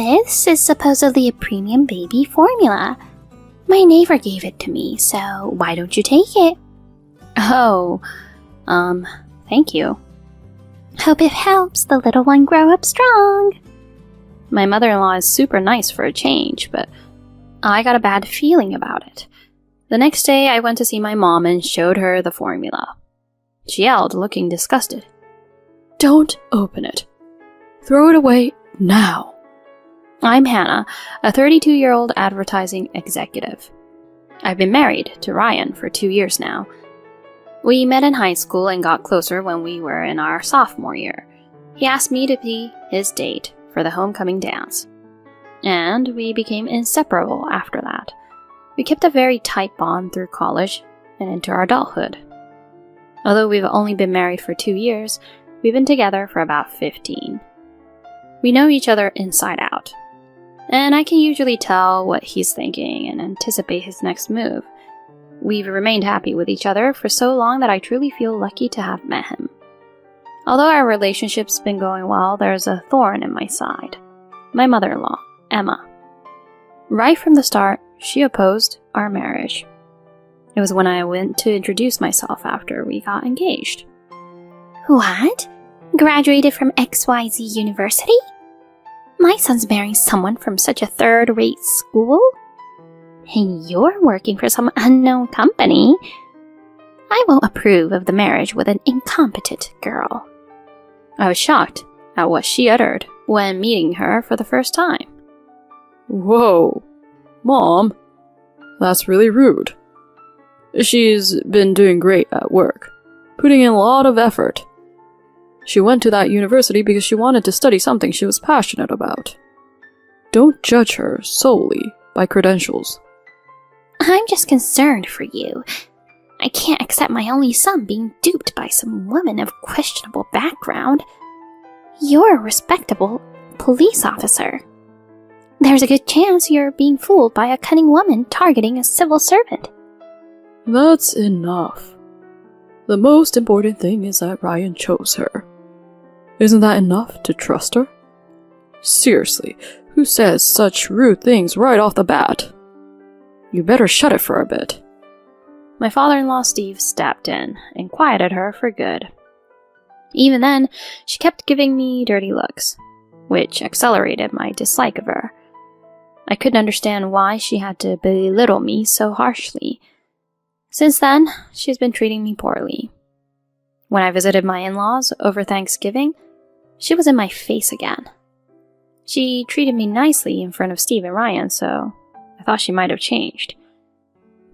This is supposedly a premium baby formula. My neighbor gave it to me, so why don't you take it? Oh, thank you. Hope it helps the little one grow up strong. My mother-in-law is super nice for a change, but I got a bad feeling about it. The next day, I went to see my mom and showed her the formula. She yelled, looking disgusted. "Don't open it. Throw it away now." I'm Hannah, a 32-year-old advertising executive. I've been married to Ryan for 2 years now. We met in high school and got closer when we were in our sophomore year. He asked me to be his date for the homecoming dance, and we became inseparable after that. We kept a very tight bond through college and into our adulthood. Although we've only been married for 2 years, we've been together for about 15. We know each other inside out, and I can usually tell what he's thinking and anticipate his next move. We've remained happy with each other for so long that I truly feel lucky to have met him. Although our relationship's been going well, there's a thorn in my side. My mother-in-law, Emma. Right from the start, she opposed our marriage. It was when I went to introduce myself after we got engaged. What? Graduated from XYZ University? My son's marrying someone from such a third-rate school? And you're working for some unknown company. I won't approve of the marriage with an incompetent girl. I was shocked at what she uttered when meeting her for the first time. Whoa, Mom, that's really rude. She's been doing great at work, putting in a lot of effort. She went to that university because she wanted to study something she was passionate about. Don't judge her solely by credentials. I'm just concerned for you. I can't accept my only son being duped by some woman of questionable background. You're a respectable police officer. There's a good chance you're being fooled by a cunning woman targeting a civil servant. That's enough. The most important thing is that Ryan chose her. Isn't that enough to trust her? Seriously, who says such rude things right off the bat? You better shut it for a bit. My father-in-law Steve stepped in and quieted her for good. Even then, she kept giving me dirty looks, which accelerated my dislike of her. I couldn't understand why she had to belittle me so harshly. Since then, she's been treating me poorly. When I visited my in-laws over Thanksgiving, she was in my face again. She treated me nicely in front of Steve and Ryan, so I thought she might have changed.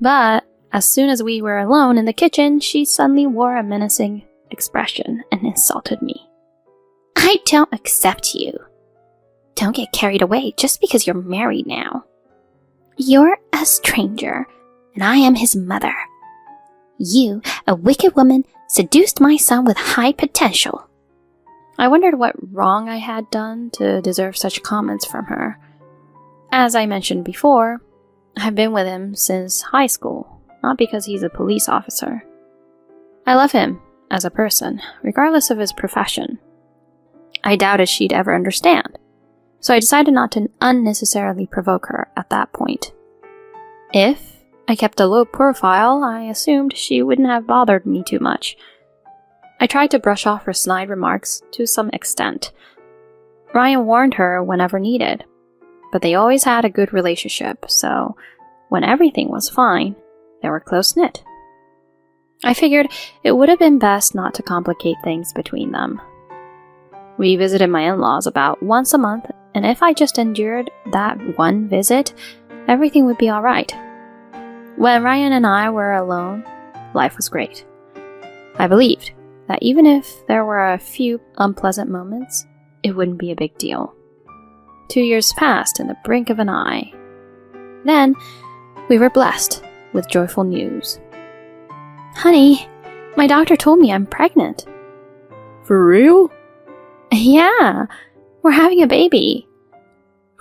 But as soon as we were alone in the kitchen, she suddenly wore a menacing expression and insulted me. I don't accept you. Don't get carried away just because you're married now. You're a stranger, and I am his mother. You, a wicked woman, seduced my son with high potential. I wondered what wrong I had done to deserve such comments from her. As I mentioned before, I've been with him since high school, not because he's a police officer. I love him as a person, regardless of his profession. I doubted she'd ever understand, so I decided not to unnecessarily provoke her at that point. If I kept a low profile, I assumed she wouldn't have bothered me too much. I tried to brush off her snide remarks to some extent. Ryan warned her whenever needed, but they always had a good relationship, so when everything was fine, they were close-knit. I figured it would have been best not to complicate things between them. We visited my in-laws about once a month, and if I just endured that one visit, everything would be alright. When Ryan and I were alone, life was great. I believed that even if there were a few unpleasant moments, it wouldn't be a big deal. 2 years passed in the blink of an eye. Then, we were blessed with joyful news. Honey, my doctor told me I'm pregnant. For real? Yeah, we're having a baby.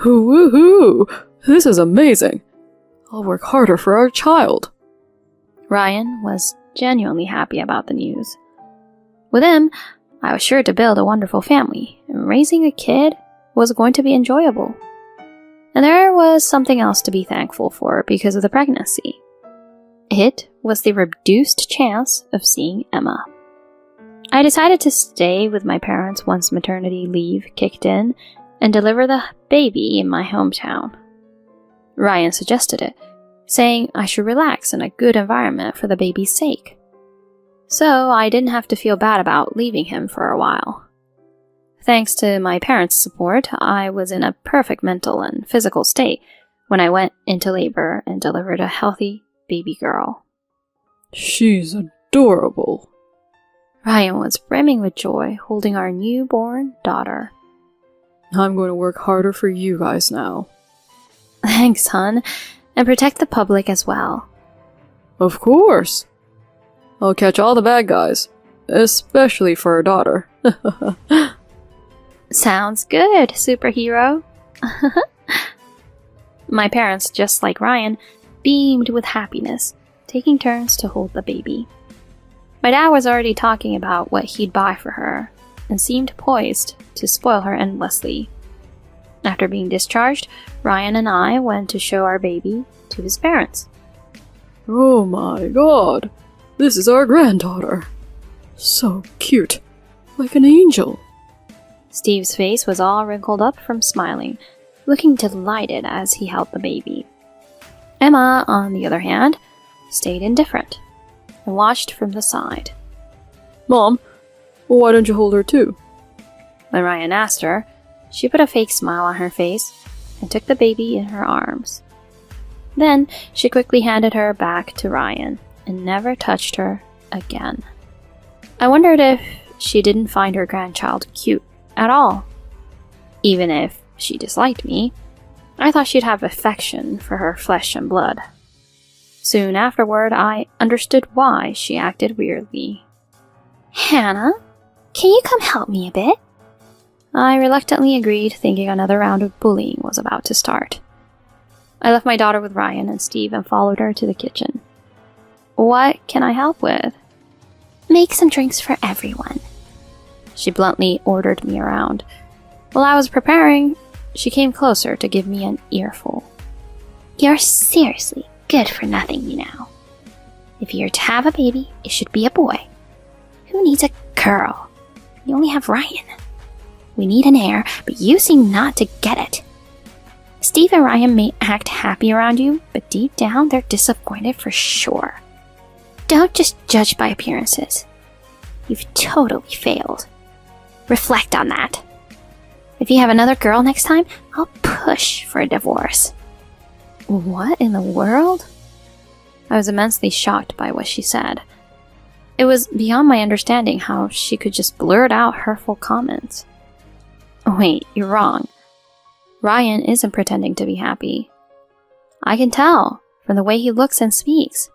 Woohoo! This is amazing. I'll work harder for our child. Ryan was genuinely happy about the news. With him, I was sure to build a wonderful family, and raising a kid was going to be enjoyable. And there was something else to be thankful for because of the pregnancy. It was the reduced chance of seeing Emma. I decided to stay with my parents once maternity leave kicked in and deliver the baby in my hometown. Ryan suggested it, saying I should relax in a good environment for the baby's sake. So I didn't have to feel bad about leaving him for a while. Thanks to my parents' support, I was in a perfect mental and physical state when I went into labor and delivered a healthy baby girl. She's adorable. Ryan was brimming with joy, holding our newborn daughter. I'm going to work harder for you guys now. Thanks, hon, and protect the public as well. Of course. I'll catch all the bad guys, especially for our daughter. Sounds good, superhero. My parents, just like Ryan, beamed with happiness, taking turns to hold the baby. My dad was already talking about what he'd buy for her, and seemed poised to spoil her endlessly. After being discharged, Ryan and I went to show our baby to his parents. Oh my god, this is our granddaughter. So cute, like an angel. Steve's face was all wrinkled up from smiling, looking delighted as he held the baby. Emma, on the other hand, stayed indifferent and watched from the side. Mom, why don't you hold her too? When Ryan asked her, she put a fake smile on her face and took the baby in her arms. Then she quickly handed her back to Ryan and never touched her again. I wondered if she didn't find her grandchild cute at all. Even if she disliked me, I thought she'd have affection for her flesh and blood. Soon afterward, I understood why she acted weirdly. Hannah, can you come help me a bit? I reluctantly agreed, thinking another round of bullying was about to start. I left my daughter with Ryan and Steve and followed her to the kitchen. What can I help with? Make some drinks for everyone. She bluntly ordered me around. While I was preparing, she came closer to give me an earful. You're seriously good for nothing, you know. If you're to have a baby, it should be a boy. Who needs a girl? You only have Ryan. We need an heir, but you seem not to get it. Steve and Ryan may act happy around you, but deep down they're disappointed for sure. Don't just judge by appearances. You've totally failed. Reflect on that. If you have another girl next time, I'll push for a divorce. What in the world? I was immensely shocked by what she said. It was beyond my understanding how she could just blurt out hurtful comments. Wait, you're wrong. Ryan isn't pretending to be happy. I can tell from the way he looks and speaks.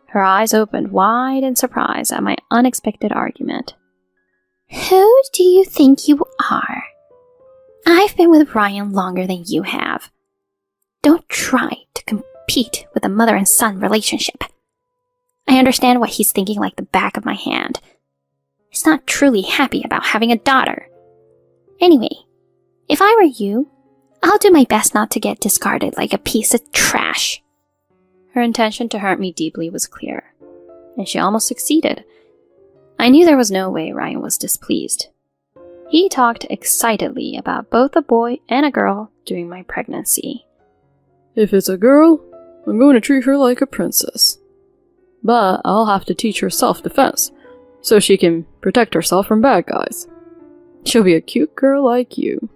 Her eyes opened wide in surprise at my unexpected argument. Who do you think you are? I've been with Ryan longer than you have. Don't try to compete with a mother and son relationship. I understand what he's thinking like the back of my hand. He's not truly happy about having a daughter. Anyway, if I were you, I'll do my best not to get discarded like a piece of trash. Her intention to hurt me deeply was clear, and she almost succeeded. I knew there was no way Ryan was displeased. He talked excitedly about both a boy and a girl during my pregnancy. If it's a girl, I'm going to treat her like a princess. But I'll have to teach her self-defense, so she can protect herself from bad guys. She'll be a cute girl like you.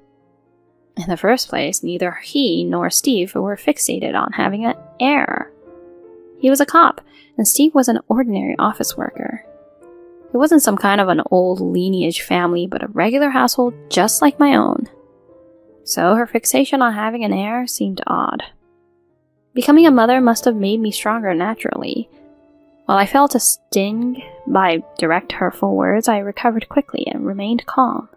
In the first place, neither he nor Steve were fixated on having an heir. He was a cop, and Steve was an ordinary office worker. It wasn't some kind of an old lineage family, but a regular household just like my own. So her fixation on having an heir seemed odd. Becoming a mother must have made me stronger naturally. While I felt a sting by direct hurtful words, I recovered quickly and remained calm.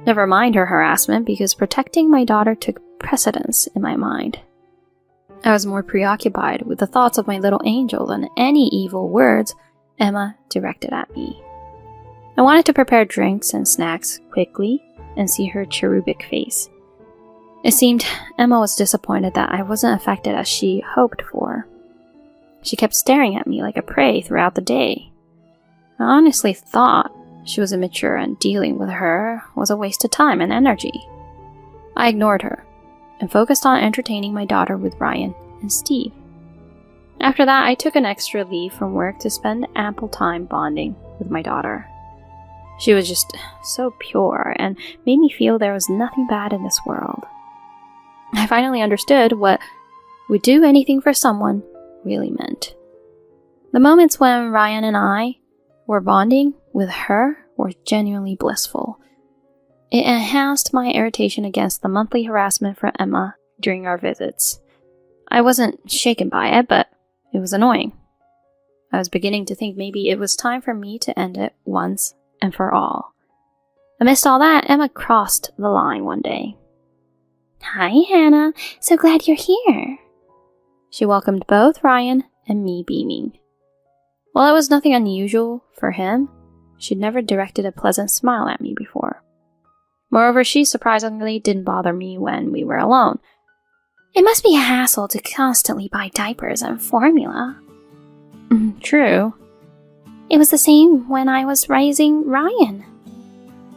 Never mind her harassment, because protecting my daughter took precedence in my mind. I was more preoccupied with the thoughts of my little angel than any evil words Emma directed at me. I wanted to prepare drinks and snacks quickly and see her cherubic face. It seemed Emma was disappointed that I wasn't affected as she hoped for. She kept staring at me like a prey throughout the day. I honestly thought she was immature and dealing with her was a waste of time and energy. I ignored her and focused on entertaining my daughter with Ryan and Steve. After that, I took an extra leave from work to spend ample time bonding with my daughter. She was just so pure and made me feel there was nothing bad in this world. I finally understood what would do anything for someone really meant. The moments when Ryan and I were bonding with her were genuinely blissful. It enhanced my irritation against the monthly harassment from Emma during our visits. I wasn't shaken by it, but it was annoying. I was beginning to think maybe it was time for me to end it once and for all. Amidst all that, Emma crossed the line one day. Hi, Hannah. So glad you're here. She welcomed both Ryan and me beaming. While it was nothing unusual for him, she'd never directed a pleasant smile at me before. Moreover, she surprisingly didn't bother me when we were alone. It must be a hassle to constantly buy diapers and formula. True. It was the same when I was raising Ryan.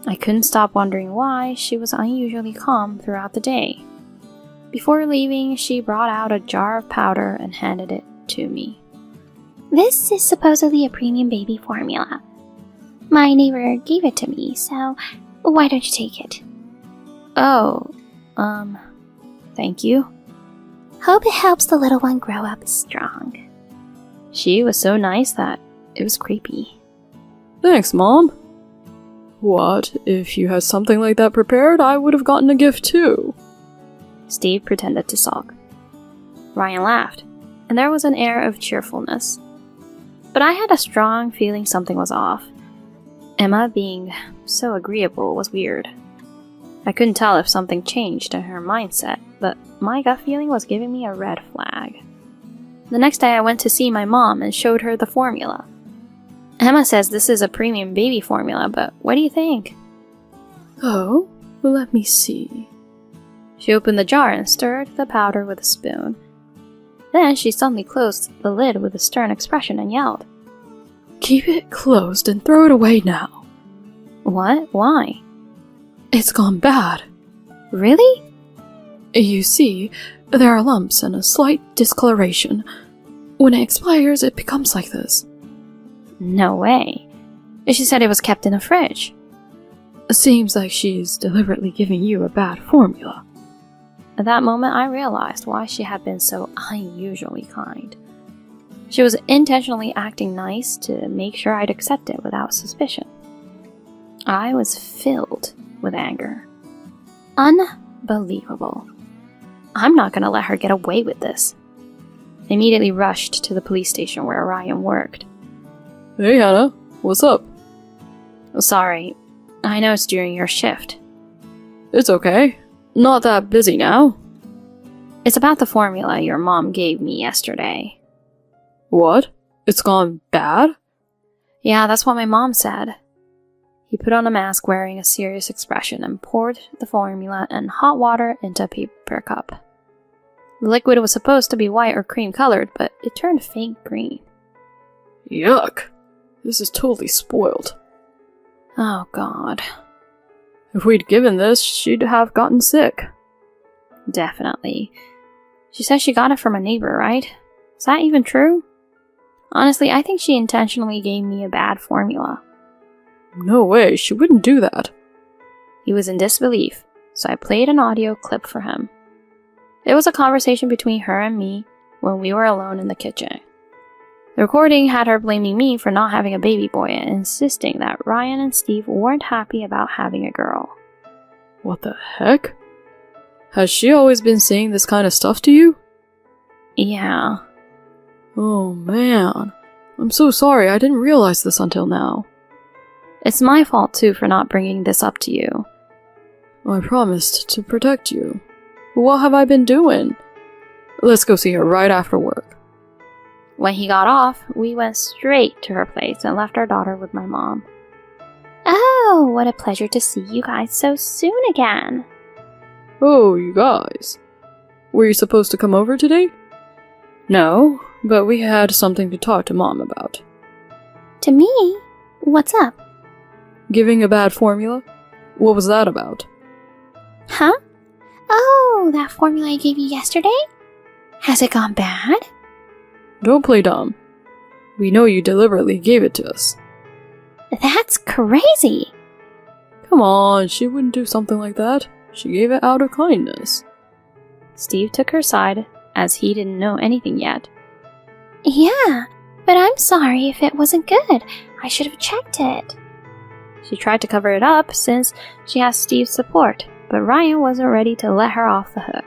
I couldn't stop wondering why she was unusually calm throughout the day. Before leaving, she brought out a jar of powder and handed it to me. This is supposedly a premium baby formula. My neighbor gave it to me, so why don't you take it? Oh, thank you. Hope it helps the little one grow up strong. She was so nice that it was creepy. Thanks, Mom. What? If you had something like that prepared, I would have gotten a gift too. Steve pretended to sulk. Ryan laughed, and there was an air of cheerfulness. But I had a strong feeling something was off. Emma being so agreeable was weird. I couldn't tell if something changed in her mindset, but my gut feeling was giving me a red flag. The next day I went to see my mom and showed her the formula. Emma says this is a premium baby formula, but what do you think? Oh, let me see. She opened the jar and stirred the powder with a spoon. Then she suddenly closed the lid with a stern expression and yelled, Keep it closed and throw it away now. What? Why? It's gone bad. Really? You see, there are lumps and a slight discoloration. When it expires, it becomes like this. No way. She said it was kept in a fridge. Seems like she's deliberately giving you a bad formula. At that moment, I realized why she had been so unusually kind. She was intentionally acting nice to make sure I'd accept it without suspicion. I was filled with anger. Unbelievable. I'm not going to let her get away with this. I immediately rushed to the police station where Ryan worked. Hey, Hannah. What's up? Sorry. I know it's during your shift. It's okay. Not that busy now. It's about the formula your mom gave me yesterday. What? It's gone bad? Yeah, that's what my mom said. He put on a mask wearing a serious expression and poured the formula and hot water into a paper cup. The liquid was supposed to be white or cream colored, but it turned faint green. Yuck. This is totally spoiled. Oh, God. If we'd given this, she'd have gotten sick. Definitely. She says she got it from a neighbor, right? Is that even true? Honestly, I think she intentionally gave me a bad formula. No way, she wouldn't do that. He was in disbelief, so I played an audio clip for him. It was a conversation between her and me when we were alone in the kitchen. The recording had her blaming me for not having a baby boy and insisting that Ryan and Steve weren't happy about having a girl. What the heck? Has she always been saying this kind of stuff to you? Yeah. Oh man, I'm so sorry, I didn't realize this until now. It's my fault too for not bringing this up to you. I promised to protect you. What have I been doing? Let's go see her right after work. When he got off, we went straight to her place and left our daughter with my mom. Oh, what a pleasure to see you guys so soon again. Oh, you guys. Were you supposed to come over today? No, but we had something to talk to Mom about. To me? What's up? Giving a bad formula? What was that about? Huh? Oh, that formula I gave you yesterday? Has it gone bad? Don't play dumb. We know you deliberately gave it to us. That's crazy. Come on, she wouldn't do something like that. She gave it out of kindness. Steve took her side, as he didn't know anything yet. Yeah, but I'm sorry if it wasn't good. I should have checked it. She tried to cover it up since she has Steve's support, but Ryan wasn't ready to let her off the hook.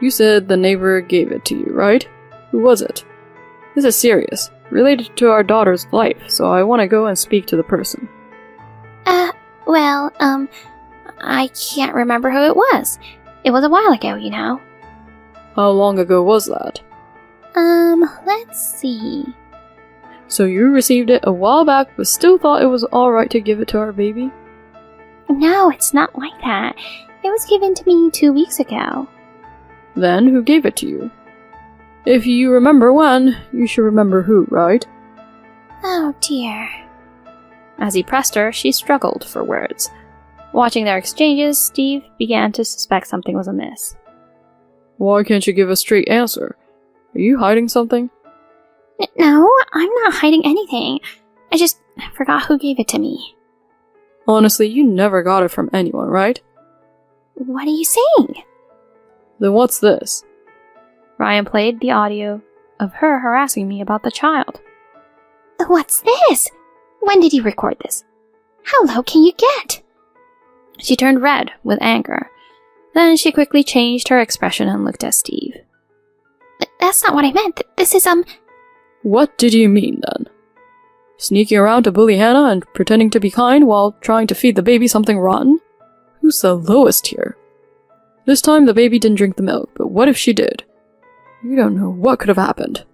You said the neighbor gave it to you, right? Who was it? This is serious, related to our daughter's life, so I want to go and speak to the person. Well, I can't remember who it was. It was a while ago, you know. How long ago was that? Let's see. So you received it a while back, but still thought it was alright to give it to our baby? No, it's not like that. It was given to me 2 weeks ago. Then who gave it to you? If you remember when, you should remember who, right? Oh dear. As he pressed her, she struggled for words. Watching their exchanges, Steve began to suspect something was amiss. Why can't you give a straight answer? Are you hiding something? No, I'm not hiding anything. I just forgot who gave it to me. Honestly, you never got it from anyone, right? What are you saying? Then what's this? Ryan played the audio of her harassing me about the child. What's this? When did you record this? How low can you get? She turned red with anger. Then she quickly changed her expression and looked at Steve. That's not what I meant. This is, What did you mean, then? Sneaking around to bully Hannah and pretending to be kind while trying to feed the baby something rotten? Who's the lowest here? This time the baby didn't drink the milk, but what if she did? You don't know what could have happened.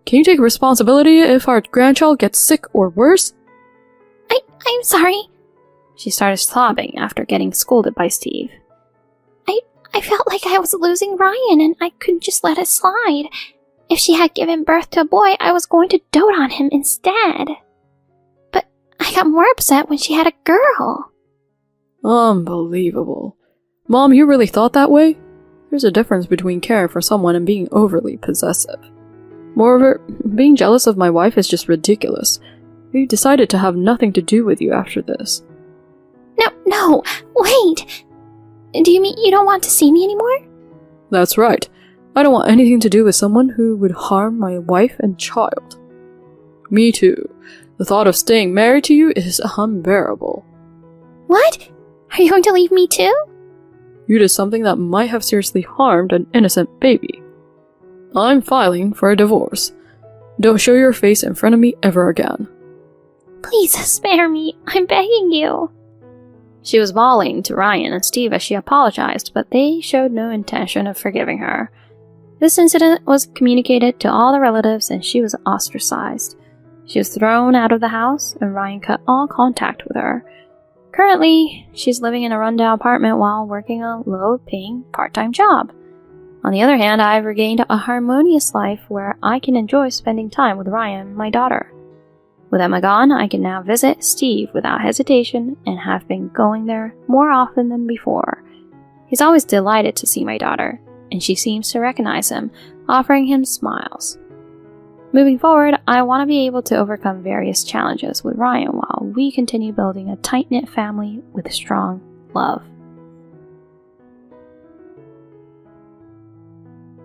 Can you take responsibility if our grandchild gets sick or worse? I'm sorry. She started sobbing after getting scolded by Steve. I felt like I was losing Ryan and I couldn't just let it slide. If she had given birth to a boy, I was going to dote on him instead. But I got more upset when she had a girl. Unbelievable. Mom, you really thought that way? There's a difference between caring for someone and being overly possessive. Moreover, being jealous of my wife is just ridiculous. We decided to have nothing to do with you after this. No, wait! Do you mean you don't want to see me anymore? That's right. I don't want anything to do with someone who would harm my wife and child. Me too. The thought of staying married to you is unbearable. What? Are you going to leave me too? You did something that might have seriously harmed an innocent baby. I'm filing for a divorce. Don't show your face in front of me ever again. Please spare me. I'm begging you. She was bawling to Ryan and Steve as she apologized, but they showed no intention of forgiving her. This incident was communicated to all the relatives and she was ostracized. She was thrown out of the house and Ryan cut all contact with her. Currently, she's living in a rundown apartment while working a low-paying part-time job. On the other hand, I've regained a harmonious life where I can enjoy spending time with Ryan, my daughter. With Emma gone, I can now visit Steve without hesitation and have been going there more often than before. He's always delighted to see my daughter, and she seems to recognize him, offering him smiles. Moving forward, I want to be able to overcome various challenges with Ryan while we continue building a tight-knit family with strong love.